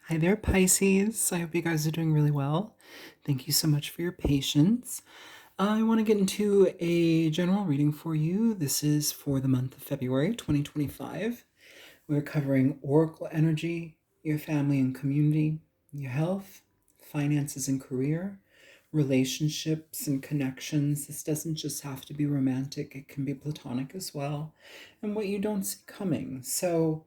Hi there, Pisces. I hope you guys are doing really well. Thank you so much for your patience. I want to get into a general reading for you. This is for the month of February 2025. We're covering oracle energy, your family and community, your health, finances and career, relationships and connections. This doesn't just have to be romantic, it can be platonic as well, and what you don't see coming. So,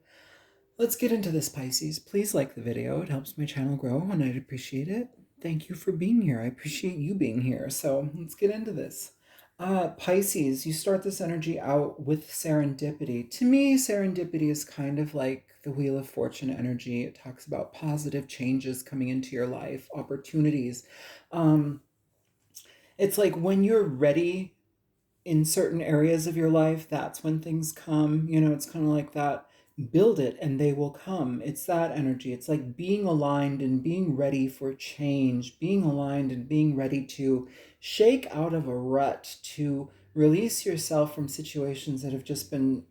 let's get into this, Pisces. Please like the video. It helps my channel grow and I'd appreciate it. Thank you for being here. I appreciate you being here. So let's get into this. Pisces, you start this energy out with serendipity. To me, serendipity is kind of like the Wheel of Fortune energy. It talks about positive changes coming into your life, opportunities. Um, it's like when you're ready in certain areas of your life, that's when things come. It's kind of like that, build it and they will come. It's that energy. It's like being aligned and being ready for change, being aligned and being ready to shake out of a rut, to release yourself from situations that have just been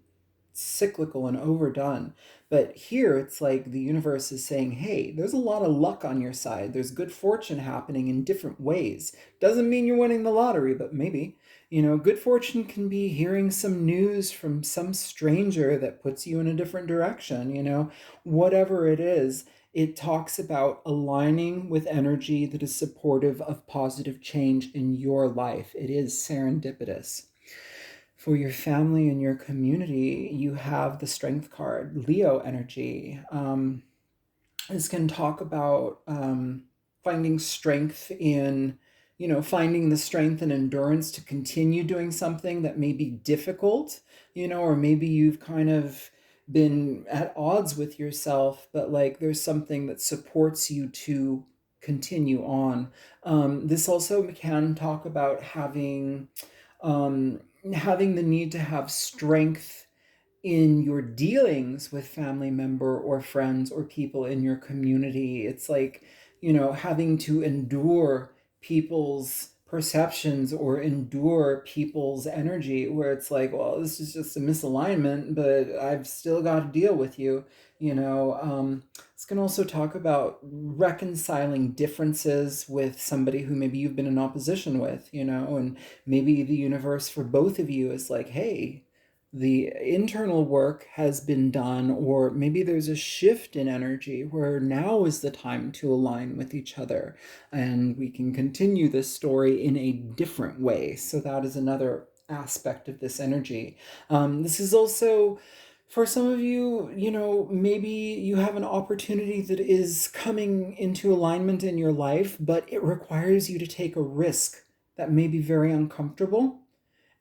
cyclical and overdone. But here it's like the universe is saying, hey, there's a lot of luck on your side. There's good fortune happening in different ways. Doesn't mean you're winning the lottery, but maybe. Good fortune can be hearing some news from some stranger that puts you in a different direction, whatever it is. It talks about aligning with energy that is supportive of positive change in your life. It is serendipitous. For your family and your community, you have the Strength card, Leo energy. This can talk about finding strength in, finding the strength and endurance to continue doing something that may be difficult, or maybe you've kind of been at odds with yourself, but like there's something that supports you to continue on. This also can talk about having the need to have strength in your dealings with family member or friends or people in your community. It's like, having to endure people's perceptions or endure people's energy, where it's like, well, this is just a misalignment, but I've still got to deal with you. This can also talk about reconciling differences with somebody who maybe you've been in opposition with, and maybe the universe for both of you is like, hey, the internal work has been done, or maybe there's a shift in energy where now is the time to align with each other and we can continue this story in a different way. So that is another aspect of this energy. This is also for some of you, maybe you have an opportunity that is coming into alignment in your life, but it requires you to take a risk that may be very uncomfortable.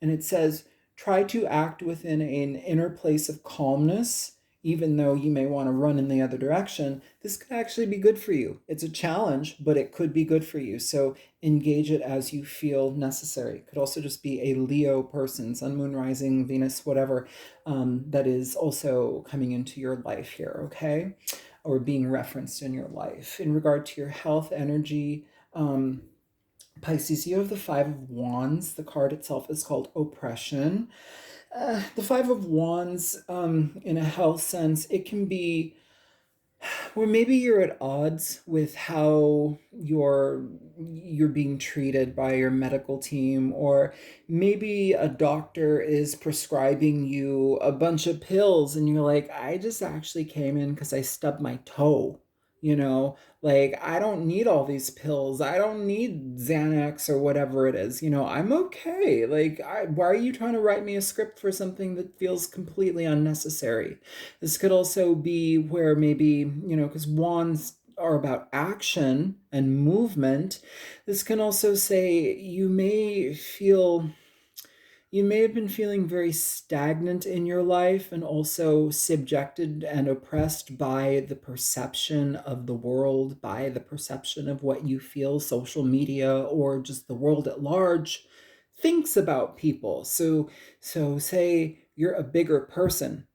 And it says, try to act within an inner place of calmness, even though you may want to run in the other direction. This could actually be good for you. It's a challenge, but it could be good for you. So engage it as you feel necessary. It could also just be a Leo person, sun, moon, rising, Venus, whatever, that is also coming into your life here, okay? Or being referenced in your life. In regard to your health, energy, Pisces, you have the Five of Wands. The card itself is called Oppression. The Five of Wands, in a health sense, it can be where maybe you're at odds with how you're being treated by your medical team, or maybe a doctor is prescribing you a bunch of pills and you're like, I just actually came in because I stubbed my toe. Like, I don't need all these pills. I don't need Xanax or whatever it is. I'm okay. Like, why are you trying to write me a script for something that feels completely unnecessary? This could also be where maybe, because wands are about action and movement. This can also say you may have been feeling very stagnant in your life and also subjected and oppressed by the perception of the world, by the perception of what you feel social media or just the world at large thinks about people. So say you're a bigger person.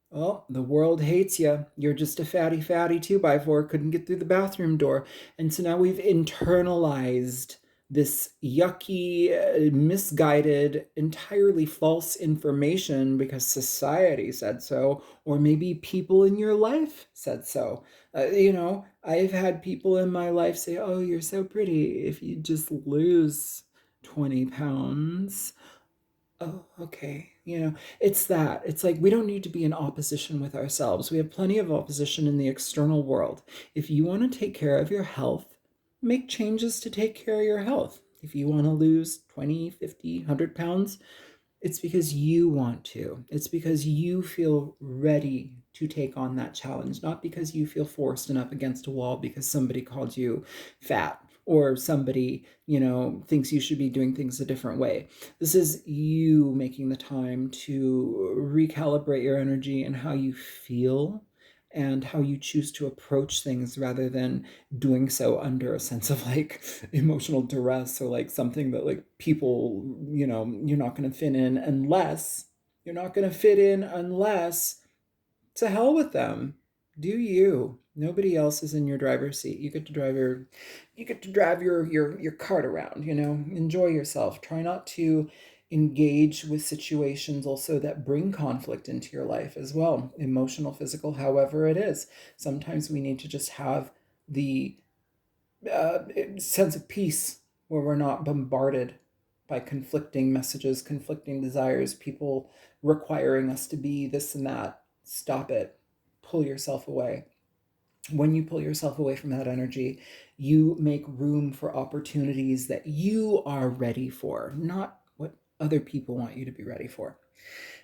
Well, the world hates you. You're just a fatty 2x4, couldn't get through the bathroom door. And so now we've internalized this yucky, misguided, entirely false information because society said so, or maybe people in your life said so. I've had people in my life say, "Oh, you're so pretty if you just lose 20 pounds." Oh, okay. It's that. It's like we don't need to be in opposition with ourselves. We have plenty of opposition in the external world. If you want to take care of your health, make changes to take care of your health. If you want to lose 20, 50, 100 pounds, it's because you want to. It's because you feel ready to take on that challenge, not because you feel forced and up against a wall because somebody called you fat or somebody, thinks you should be doing things a different way. This is you making the time to recalibrate your energy and how you feel and how you choose to approach things rather than doing so under a sense of like emotional duress or like something that like people, you're not going to fit in unless you're not going to fit in unless to hell with them. Do you? Nobody else is in your driver's seat. You get to drive your cart around, Enjoy yourself. Try not to engage with situations also that bring conflict into your life as well. Emotional, physical, however it is. Sometimes we need to just have the sense of peace where we're not bombarded by conflicting messages, conflicting desires, people requiring us to be this and that. Stop it. Pull yourself away. When you pull yourself away from that energy, you make room for opportunities that you are ready for, not what other people want you to be ready for.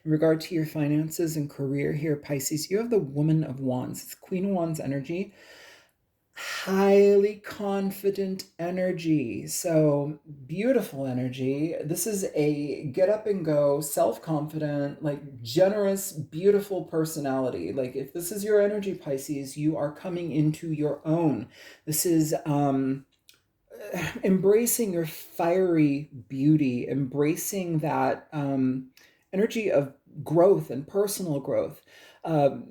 In regard to your finances and career here, Pisces, you have the Woman of Wands. It's Queen of Wands energy, highly confident energy. So beautiful energy. This is a get up and go, self-confident, like generous, beautiful personality. Like if this is your energy, Pisces, you are coming into your own. This is embracing your fiery beauty, embracing that energy of growth and personal growth.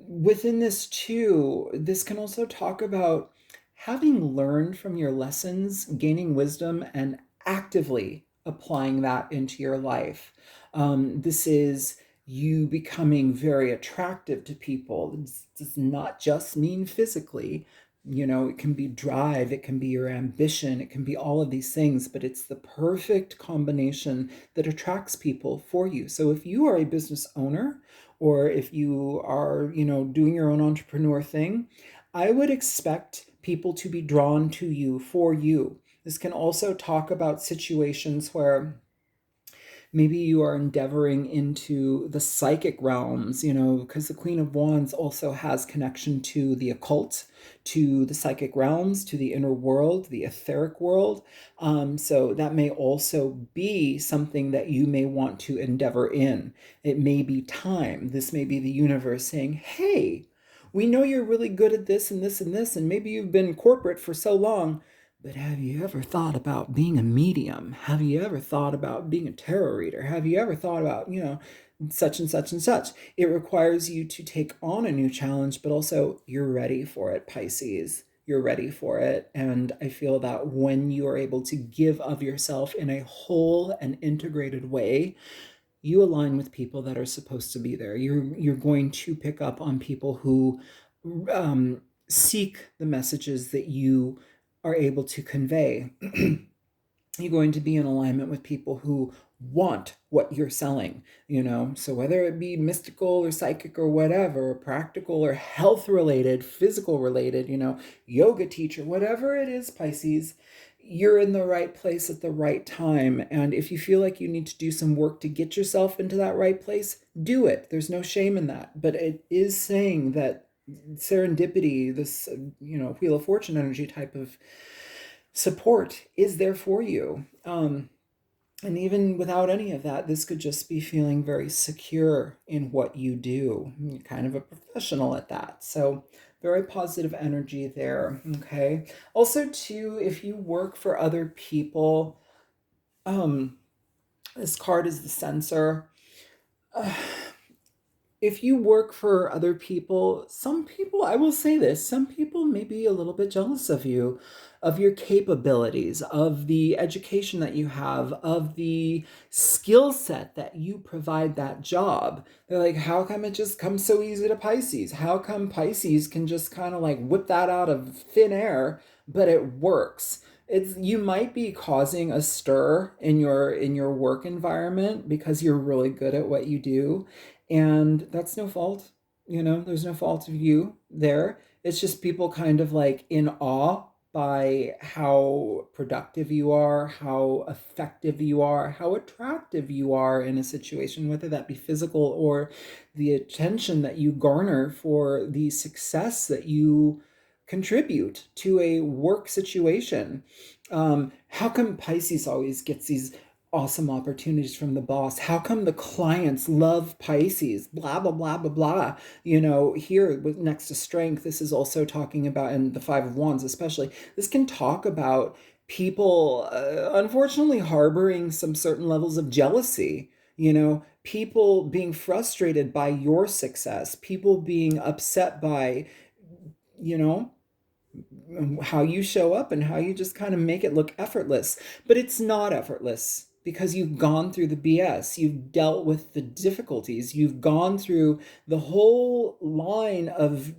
Within this, too, this can also talk about having learned from your lessons, gaining wisdom, and actively applying that into your life. This is you becoming very attractive to people. This does not just mean physically. It can be drive, it can be your ambition, it can be all of these things, but it's the perfect combination that attracts people for you. So if you are a business owner or if you are, doing your own entrepreneur thing, I would expect people to be drawn to you for you. This can also talk about situations where maybe you are endeavoring into the psychic realms, because the Queen of Wands also has connection to the occult, to the psychic realms, to the inner world, the etheric world. So that may also be something that you may want to endeavor in. It may be time. This may be the universe saying, hey, we know you're really good at this and this and this, and maybe you've been corporate for so long, but have you ever thought about being a medium? Have you ever thought about being a tarot reader? Have you ever thought about, such and such and such? It requires you to take on a new challenge, but also you're ready for it, Pisces. You're ready for it. And I feel that when you are able to give of yourself in a whole and integrated way, you align with people that are supposed to be there. You're going to pick up on people who seek the messages that you are able to convey. You're going to be in alignment with people who want what you're selling, so whether it be mystical or psychic or whatever, practical or health related, physical related, yoga teacher, whatever it is, Pisces, you're in the right place at the right time. And if you feel like you need to do some work to get yourself into that right place, do it. There's no shame in that. But it is saying that serendipity, this, Wheel of Fortune energy type of support is there for you. And even without any of that, this could just be feeling very secure in what you do. You're kind of a professional at that. So very positive energy there. Okay. Also, too, if you work for other people, this card is the censor. if you work for other people, some people, I will say this, some people may be a little bit jealous of you, of your capabilities, of the education that you have, of the skill set that you provide that job. They're like, how come it just comes so easy to Pisces? How come Pisces can just kind of like whip that out of thin air, but it works? It's, you might be causing a stir in your work environment because you're really good at what you do, and that's no fault. There's no fault of you there. It's just people kind of like in awe by how productive you are, how effective you are, how attractive you are in a situation, whether that be physical or the attention that you garner for the success that you contribute to a work situation. How come Pisces always gets these awesome opportunities from the boss? How come the clients love Pisces? Blah, blah, blah, blah, blah. Here with next to strength, this is also talking about, and the Five of Wands especially, this can talk about people unfortunately harboring some certain levels of jealousy. People being frustrated by your success, people being upset by, you know, how you show up and how you just kind of make it look effortless. But it's not effortless because you've gone through the BS, you've dealt with the difficulties, you've gone through the whole line of,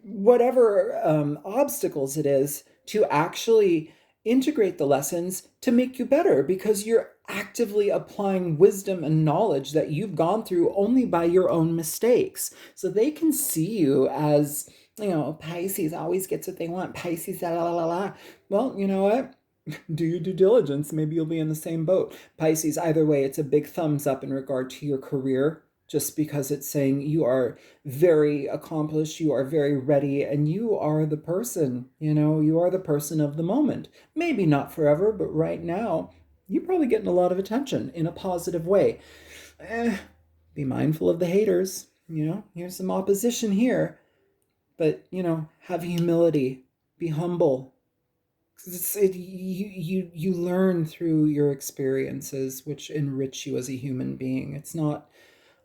whatever obstacles it is to actually integrate the lessons to make you better, because you're actively applying wisdom and knowledge that you've gone through only by your own mistakes. So they can see you as, Pisces always gets what they want. Pisces, la la la la. Well, you know what? Do your due diligence. Maybe you'll be in the same boat. Pisces, either way, it's a big thumbs up in regard to your career, just because it's saying you are very accomplished, you are very ready, and you are the person, you are the person of the moment. Maybe not forever, but right now, you're probably getting a lot of attention in a positive way. Be mindful of the haters. Here's some opposition here, but, have humility, be humble. You learn through your experiences, which enrich you as a human being. It's not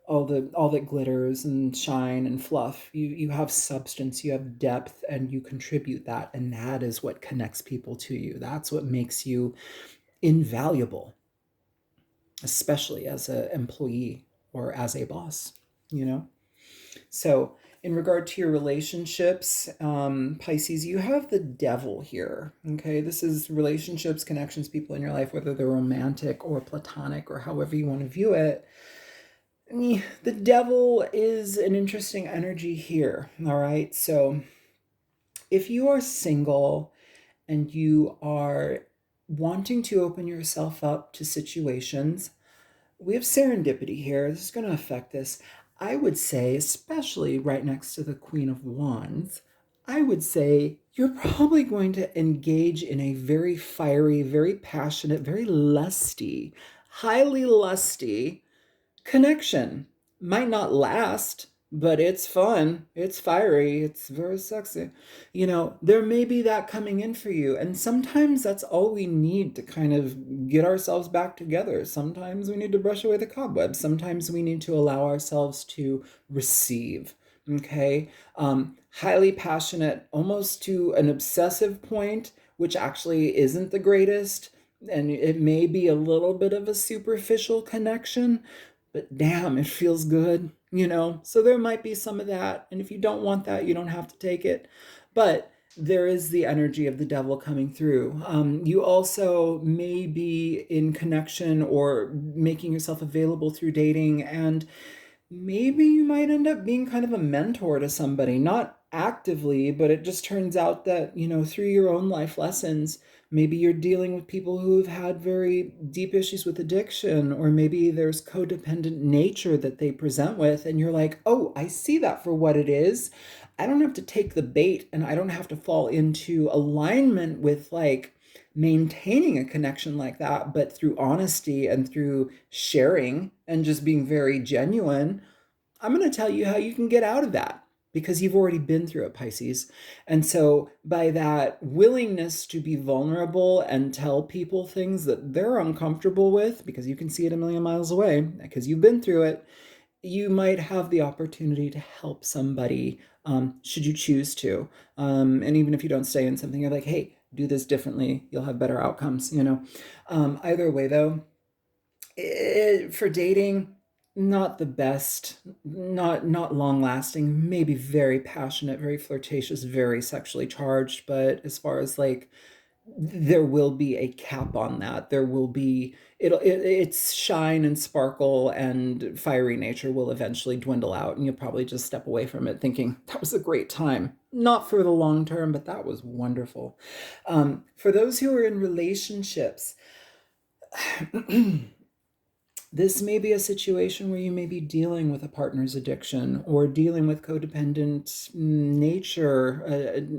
all that glitters and shine and fluff. You have substance, you have depth, and you contribute that, and that is what connects people to you. That's what makes you invaluable, especially as an employee or as a boss. So in regard to your relationships, Pisces, you have the devil here. Okay, this is relationships, connections, people in your life, whether they're romantic or platonic or however you want to view it. The devil is an interesting energy here. All right, so if you are single and you are wanting to open yourself up to situations, we have serendipity here. This is going to affect this. I would say, especially right next to the Queen of Wands, I would say you're probably going to engage in a very fiery, very passionate, very lusty, highly lusty connection. Might not last, but it's fun, it's fiery, it's very sexy. There may be that coming in for you, and sometimes that's all we need to kind of get ourselves back together. Sometimes we need to brush away the cobwebs, sometimes we need to allow ourselves to receive. Okay, highly passionate, almost to an obsessive point, which actually isn't the greatest, and it may be a little bit of a superficial connection, but damn, it feels good. So there might be some of that. And if you don't want that, you don't have to take it. But there is the energy of the devil coming through. You also may be in connection or making yourself available through dating, and maybe you might end up being kind of a mentor to somebody, not actively, but it just turns out that, through your own life lessons, maybe you're dealing with people who have had very deep issues with addiction, or maybe there's codependent nature that they present with, and you're like, oh, I see that for what it is. I don't have to take the bait, and I don't have to fall into alignment with like maintaining a connection like that, but through honesty and through sharing and just being very genuine. I'm going to tell you how you can get out of that, because you've already been through it, Pisces. And so by that willingness to be vulnerable and tell people things that they're uncomfortable with, because you can see it a million miles away, because you've been through it, you might have the opportunity to help somebody, should you choose to. And even if you don't stay in something, you're like, hey, do this differently, you'll have better outcomes, you know. Either way, though, for dating, not the best, not long lasting, maybe very passionate, very flirtatious, very sexually charged. But as far as like, there will be a cap on that. There will be, its shine and sparkle and fiery nature will eventually dwindle out, and you'll probably just step away from it thinking that was a great time, not for the long term, but that was wonderful. For those who are in relationships, this may be a situation where you may be dealing with a partner's addiction or dealing with codependent nature,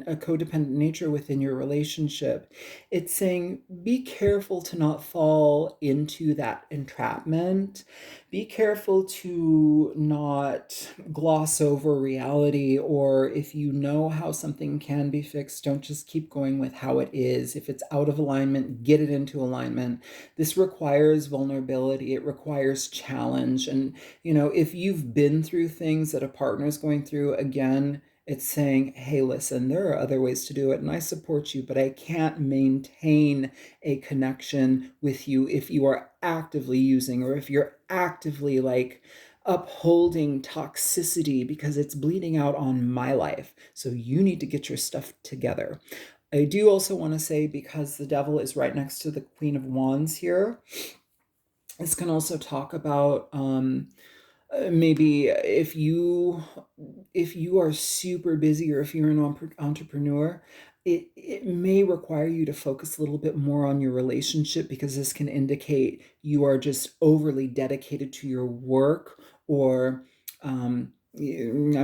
a codependent nature within your relationship. It's saying be careful to not fall into that entrapment. Be careful to not gloss over reality, or if you know how something can be fixed, don't just keep going with how it is. If it's out of alignment, get it into alignment. This requires vulnerability, it requires challenge. And, you know, if you've been through things that a partner is going through, again, it's saying, hey, listen, there are other ways to do it, and I support you, but I can't maintain a connection with you if you are actively using, or if you're actively like upholding toxicity, because it's bleeding out on my life. So you need to get your stuff together. I do also want to say, because the devil is right next to the Queen of Wands here, this can also talk about maybe if you are super busy, or if you're an entrepreneur, it may require you to focus a little bit more on your relationship, because this can indicate you are just overly dedicated to your work. Or I'm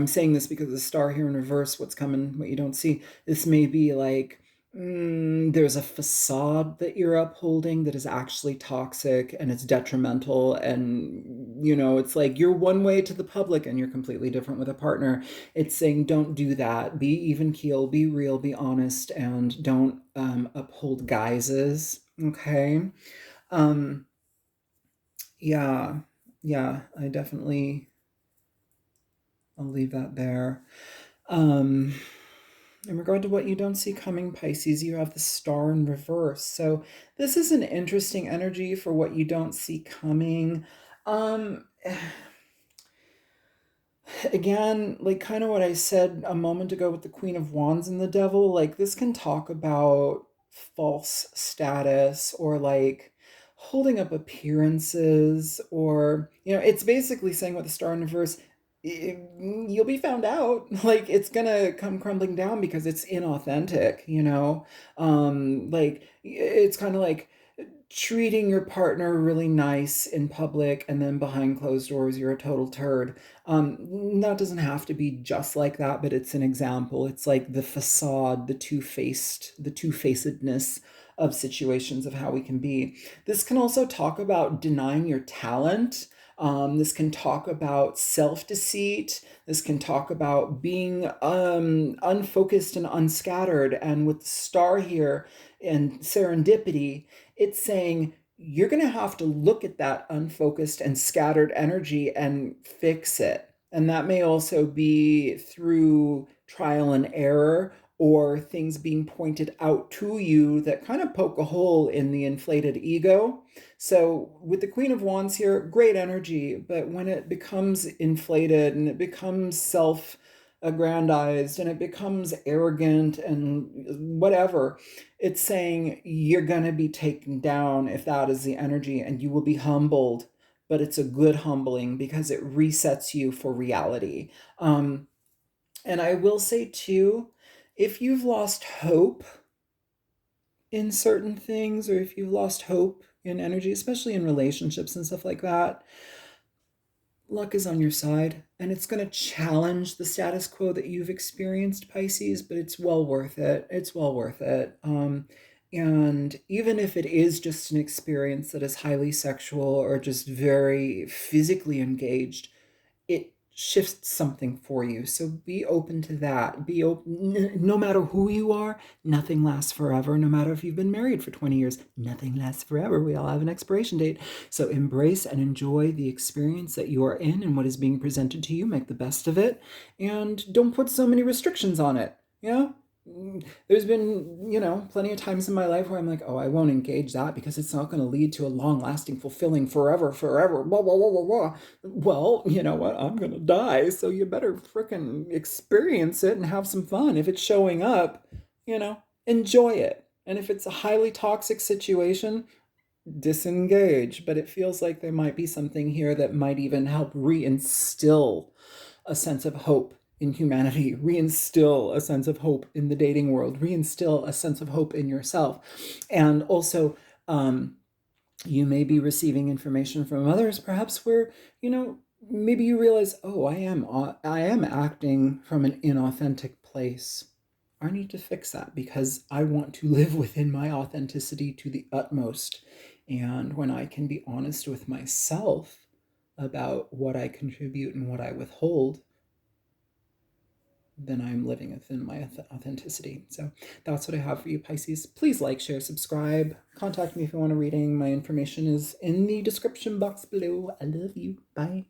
saying this because the star here in reverse, what's coming, what you don't see, this may be like, there's a facade that you're upholding that is actually toxic and it's detrimental. And, you know, it's like you're one way to the public and you're completely different with a partner. It's saying don't do that. Be even keel, be real, be honest, and don't uphold guises. Okay. Um, yeah. Yeah, I'll leave that there. Um, In regard to what you don't see coming, Pisces, you have the star in reverse. So this is an interesting energy for what you don't see coming. Um, Again, like kind of what I said a moment ago with the Queen of Wands and the Devil, like this can talk about false status, or like holding up appearances, or, you know, it's basically saying with the star in reverse, you'll be found out. Like it's gonna come crumbling down because it's inauthentic, you know. Like it's kind of like treating your partner really nice in public, and then behind closed doors you're a total turd. That doesn't have to be just like that, but it's an example. It's like the facade, the two-facedness of situations of how we can be. This can also talk about denying your talent. This can talk about self-deceit. This can talk about being unfocused and unscattered. And with the star here and serendipity, it's saying you're going to have to look at that unfocused and scattered energy and fix it. And that may also be through trial and error, or things being pointed out to you that kind of poke a hole in the inflated ego. So with the Queen of Wands here, great energy, but when it becomes inflated and it becomes self aggrandized and it becomes arrogant and whatever, it's saying you're going to be taken down if that is the energy, and you will be humbled. But it's a good humbling because it resets you for reality. And I will say too, if you've lost hope in certain things, or if you've lost hope in energy, especially in relationships and stuff like that, luck is on your side, and it's going to challenge the status quo that you've experienced, Pisces, but it's well worth it. It's well worth it. And even if it is just an experience that is highly sexual or just very physically engaged, it shift something for you. So be open to that. Be open, no matter who you are, nothing lasts forever. No matter if you've been married for 20 years, nothing lasts forever. We all have an expiration date. So embrace and enjoy the experience that you are in and what is being presented to you. Make the best of it. And don't put so many restrictions on it. Yeah. There's been, plenty of times in my life where I'm like, oh, I won't engage that because it's not going to lead to a long lasting, fulfilling, forever, blah, blah, blah, blah, blah. Well, you know what? I'm going to die. So you better frickin' experience it and have some fun. If it's showing up, enjoy it. And if it's a highly toxic situation, disengage. But it feels like there might be something here that might even help reinstill a sense of hope in humanity, reinstill a sense of hope in the dating world, reinstill a sense of hope in yourself. And also, you may be receiving information from others, perhaps where, maybe you realize, oh, I am acting from an inauthentic place. I need to fix that because I want to live within my authenticity to the utmost. And when I can be honest with myself about what I contribute and what I withhold, then I'm living within my authenticity. So that's what I have for you, Pisces. Please like, share, subscribe. Contact me if you want a reading. My information is in the description box below. I love you. Bye.